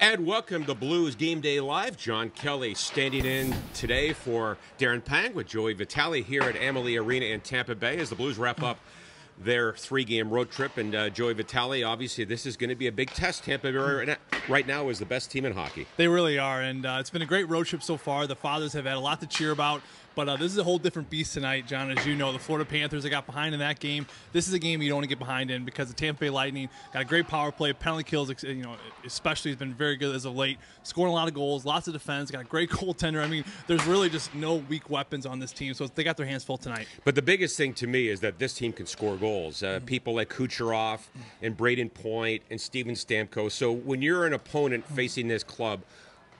And welcome to Blues Game Day Live. John Kelly standing in today for Darren Pang with Joey Vitale here at Amalie Arena in Tampa Bay as the Blues wrap up their three-game road trip. And Joey Vitale, obviously this is going to be a big test. Tampa Bay right now is the best team in hockey. They really are, and it's been a great road trip so far. The Fathers have had a lot to cheer about. But this is a whole different beast tonight, John. As you know, the Florida Panthers, they got behind in that game. This is a game you don't want to get behind in because the Tampa Bay Lightning got a great power play, penalty kills, especially has been very good as of late. Scoring a lot of goals, lots of defense, got a great goaltender. I mean, there's really just no weak weapons on this team, so they got their hands full tonight. But the biggest thing to me is that this team can score goals. People like Kucherov and Braden Point and Steven Stamkos. So when you're an opponent facing this club,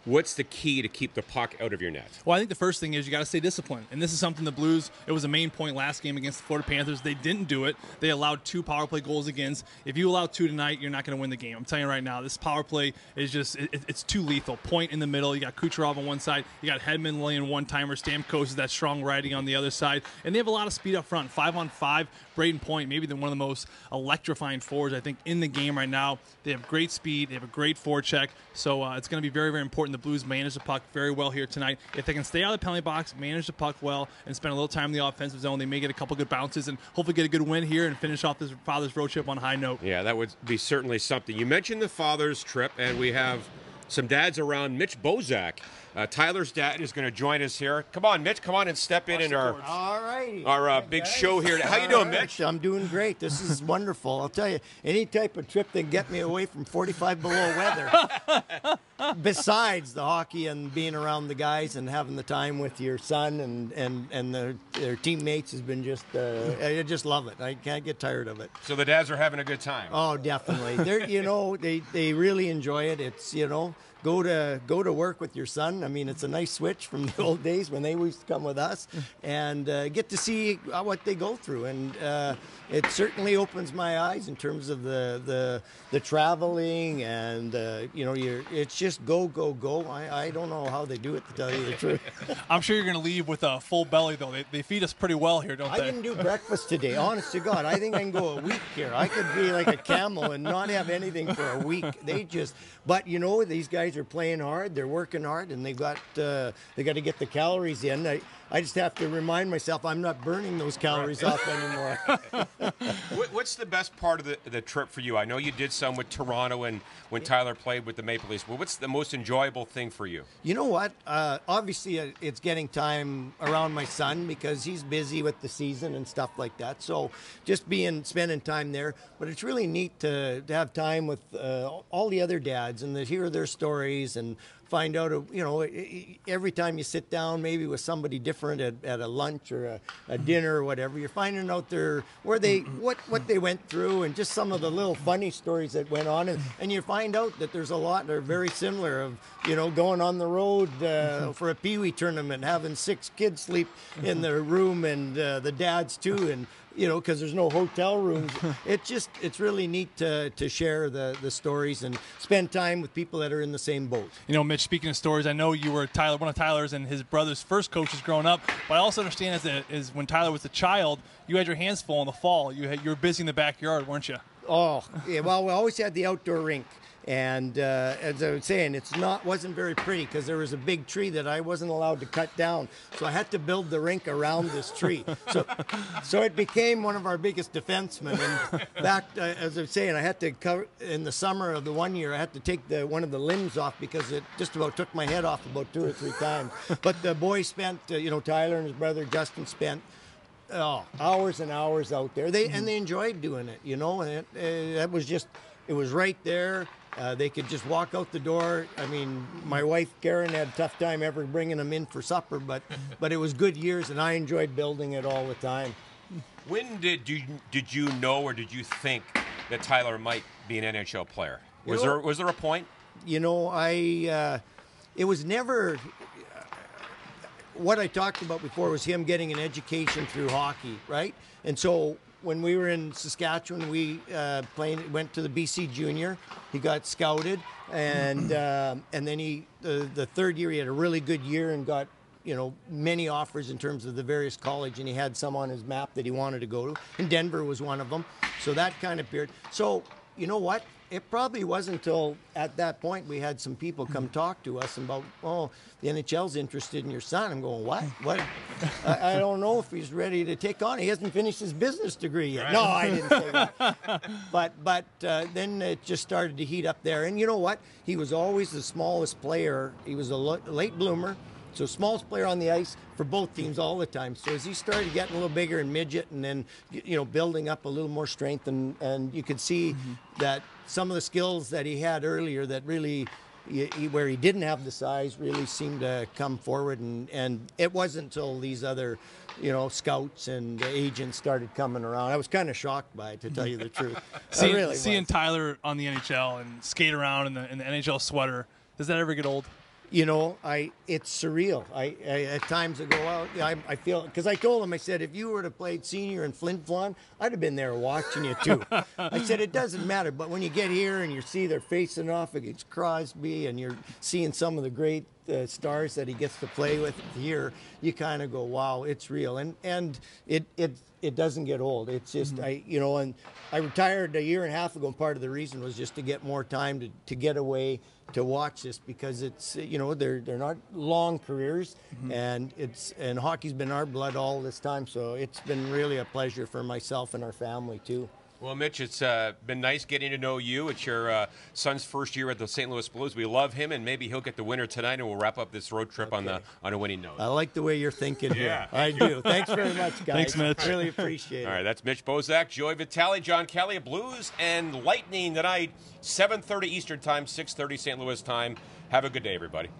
what's the key to keep the puck out of your net? Well, I think the first thing is you got to stay disciplined. And this is something the Blues, it was a main point last game against the Florida Panthers. They didn't do it. They allowed 2 power play goals against. If you allow 2 tonight, you're not going to win the game. I'm telling you right now, this power play is just, it's too lethal. Point in the middle. You got Kucherov on one side. You got Hedman laying one-timer. Stamkos is that strong riding on the other side. And they have a lot of speed up front. 5-on-5, Braden Point, maybe one of the most electrifying forwards, I think, in the game right now. They have great speed. They have a great forecheck. So it's going to be very, very important the Blues manage the puck very well here tonight. If they can stay out of the penalty box, manage the puck well, and spend a little time in the offensive zone, they may get a couple good bounces and hopefully get a good win here and finish off this Father's road trip on a high note. Yeah, that would be certainly something. You mentioned the Father's trip, and we have some dads around. Mitch Bozak, Tyler's dad, is going to join us here. Come on, Mitch, come on and step in our big show here. How you doing, Mitch? I'm doing great. This is wonderful. I'll tell you, any type of trip that can get me away from 45 below weather, besides the hockey and being around the guys and having the time with your son and their teammates has been just, I just love it. I can't get tired of it. So the dads are having a good time. Oh, definitely. They really enjoy it. It's, go to work with your son. I mean, it's a nice switch from the old days when they used to come with us and get to see what they go through. And it certainly opens my eyes in terms of the traveling and, it's just go, go, go. I don't know how they do it, to tell you the truth. I'm sure you're going to leave with a full belly, though. They feed us pretty well here, don't they? I didn't do breakfast today. Honest to God, I think I can go a week here. I could be like a camel and not have anything for a week. But these guys are playing hard, they're working hard, and they got to get the calories in. I just have to remind myself I'm not burning those calories off anymore. What's the best part of the trip for you? I know you did some with Toronto and when Tyler played with the Maple Leafs. Well, what's the most enjoyable thing for you? You know what? Obviously, it's getting time around my son because he's busy with the season and stuff like that. So just spending time there. But it's really neat to have time with all the other dads and to hear their stories and find out, every time you sit down maybe with somebody different at a lunch or a dinner or whatever, you're finding out what they went through and just some of the little funny stories that went on. And you find out that there's a lot that are very similar of, going on the road for a peewee tournament, having 6 kids sleep in their room and the dads too. And because there's no hotel rooms. It's really neat to share the stories and spend time with people that are in the same boat. Mitch, speaking of stories, I know you were one of Tyler's and his brother's first coaches growing up, but I also understand as when Tyler was a child, you had your hands full in the fall. You were busy in the backyard, weren't you? Oh, yeah, well, we always had the outdoor rink. And as I was saying, wasn't very pretty because there was a big tree that I wasn't allowed to cut down. So I had to build the rink around this tree. So it became one of our biggest defensemen. And back, as I was saying, I had to cover, in the summer of the one year, I had to take one of the limbs off because it just about took my head off about 2 or 3 times. But the boys spent, Tyler and his brother Justin spent hours and hours out there. And they enjoyed doing it, and it was right there. They could just walk out the door. I mean, my wife Karen had a tough time ever bringing them in for supper, but it was good years, and I enjoyed building it all the time. When did you know or did you think that Tyler might be an NHL player? Was there a point? It was never. What I talked about before was him getting an education through hockey, right? And so when we were in Saskatchewan, we went to the BC Junior. He got scouted, and then the third year he had a really good year and got many offers in terms of the various college, and he had some on his map that he wanted to go to, and Denver was one of them. So that kind of period. So you know what? It probably wasn't until at that point we had some people come talk to us about, oh, the NHL's interested in your son. I'm going, what? What? I don't know if he's ready to take on. He hasn't finished his business degree yet. Right. No, I didn't say that. But then it just started to heat up there. And you know what? He was always the smallest player. He was a late bloomer. So smallest player on the ice for both teams all the time. So as he started getting a little bigger in midget and then, you know, building up a little more strength, and you could see that some of the skills that he had earlier that really, where he didn't have the size, really seemed to come forward. And it wasn't until these other, you know, scouts and agents started coming around. I was kind of shocked by it, to tell you the truth. Seeing Tyler on the NHL and skate around in the NHL sweater, does that ever get old? You know, it's surreal. I at times I go out. I feel, because I told him, I said, if you were to play senior in Flin Flon, I'd have been there watching you too. I said, it doesn't matter, but when you get here and you see they're facing off against Crosby and you're seeing some of the great stars that he gets to play with here, you kind of go, wow, it's real, and it doesn't get old. It's just and I retired a year and a half ago, and part of the reason was just to get more time to get away to watch this, because it's, you know, they're not long careers, and hockey's been our blood all this time, so it's been really a pleasure for myself and our family too. Well, Mitch, it's been nice getting to know you. It's your son's first year at the St. Louis Blues. We love him, and maybe he'll get the winner tonight, and we'll wrap up this road trip on a winning note. I like the way you're thinking here. I do. Thanks very much, guys. Thanks, Mitch. Really appreciate it. All right, that's Mitch Bozak, Joey Vitale, John Kelly, Blues and Lightning tonight, 7:30 Eastern Time, 6:30 St. Louis time. Have a good day, everybody.